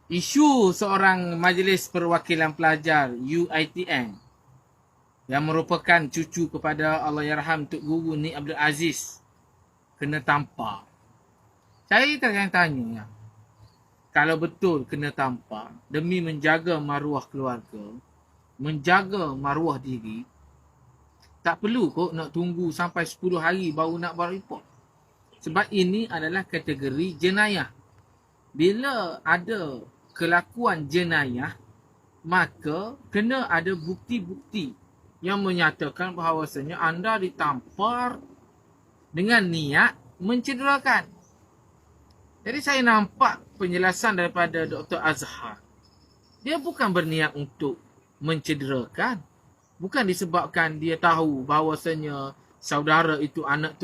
Isu seorang Majlis Perwakilan Pelajar UiTM yang merupakan cucu kepada Allahyarham Tuk Guru Nik Abdul Aziz kena tampar. Saya tanya, kalau betul kena tampar demi menjaga maruah keluarga, menjaga maruah diri, tak perlu kok nak tunggu sampai 10 hari baru nak buat report. Sebab ini adalah kategori jenayah. Bila ada kelakuan jenayah, maka kena ada bukti-bukti yang menyatakan bahawasanya anda ditampar dengan niat mencederakan. Jadi saya nampak penjelasan daripada Dr. Azhar. Dia bukan berniat untuk mencederakan. Bukan disebabkan dia tahu bahawasanya saudara itu anak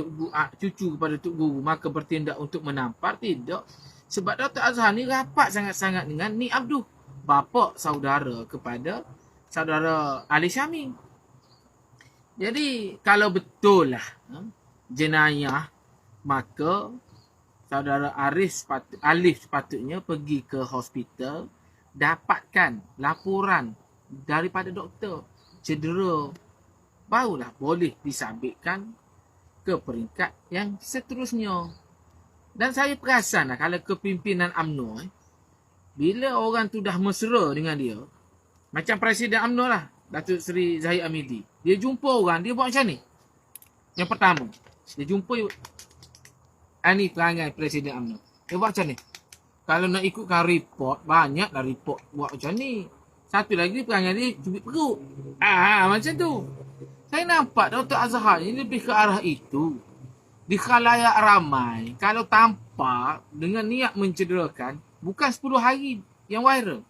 cucu kepada Tuk Guru, maka bertindak untuk menampar. Tidak. Sebab Dr. Azhar ni rapat sangat-sangat dengan Nik Abdul, bapa saudara kepada saudara Ali Syami. Jadi kalau betul lah jenayah, maka saudara Alif sepatutnya pergi ke hospital, dapatkan laporan daripada doktor cedera, barulah boleh disabitkan ke peringkat yang seterusnya. Dan saya perasan lah, kalau kepimpinan UMNO, bila orang tu dah mesra dengan dia, macam Presiden UMNO lah, Datuk Seri Zahid Hamidi, dia jumpa orang, dia buat macam ni. Yang pertama, dia jumpa ni perangai Presiden UMNO, dia buat macam ni. Kalau nak ikutkan report, banyaklah report buat macam ni. Satu lagi perangai dia cubit perut. Macam tu. Saya nampak Dr. Azhar ni lebih ke arah itu. Di khalayak ramai, kalau tampar dengan niat mencederakan, bukan 10 hari yang viral.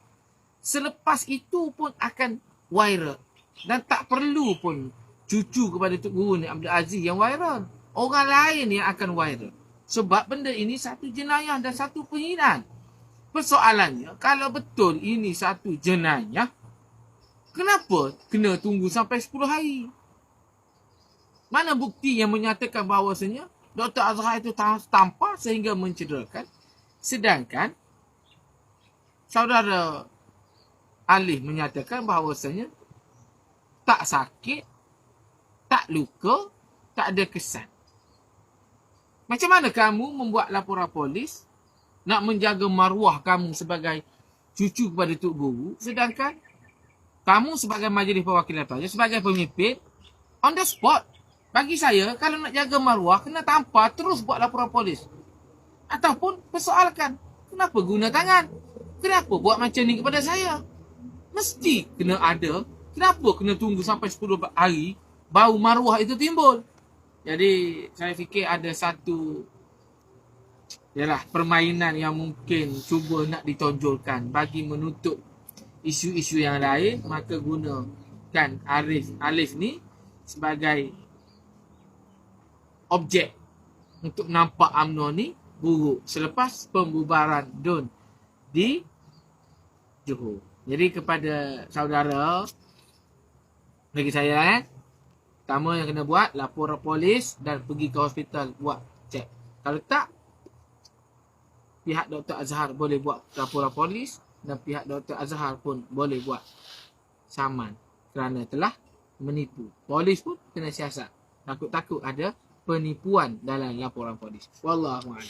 Selepas itu pun akan viral. Dan tak perlu pun cucu kepada Tuk Guru Nik Abdul Aziz yang viral. Orang lain yang akan viral. Sebab benda ini satu jenayah dan satu penghinaan. Persoalannya, kalau betul ini satu jenayah, kenapa kena tunggu sampai 10 hari? Mana bukti yang menyatakan bahawasanya Dr. Azhar itu tampar sehingga mencederakan, sedangkan saudara Alif menyatakan bahawasanya tak sakit, tak luka, tak ada kesan. Macam mana kamu membuat laporan polis nak menjaga maruah kamu sebagai cucu kepada Tuk Guru, sedangkan kamu sebagai Majlis Perwakilan Pelajar, sebagai pemimpin, on the spot. Bagi saya, kalau nak jaga maruah, kena tampar, terus buat laporan polis. Ataupun persoalkan, kenapa guna tangan? Kenapa buat macam ni kepada saya? Mesti kena ada. Kenapa kena tunggu sampai 10 hari, baru maruah itu timbul? Jadi, saya fikir ada satu permainan yang mungkin cuba nak ditonjolkan bagi menutup isu-isu yang lain, maka gunakan Alif ni sebagai objek untuk nampak UMNO ni buruk selepas pembubaran DUN di Johor. Jadi kepada saudara, bagi saya pertama yang kena buat laporan polis dan pergi ke hospital buat cek. Kalau tak, pihak Dr. Azhar boleh buat laporan polis dan pihak Dr. Azhar pun boleh buat saman kerana telah menipu. Polis pun kena siasat. Takut-takut ada penipuan dalam laporan polis. Wallahualam.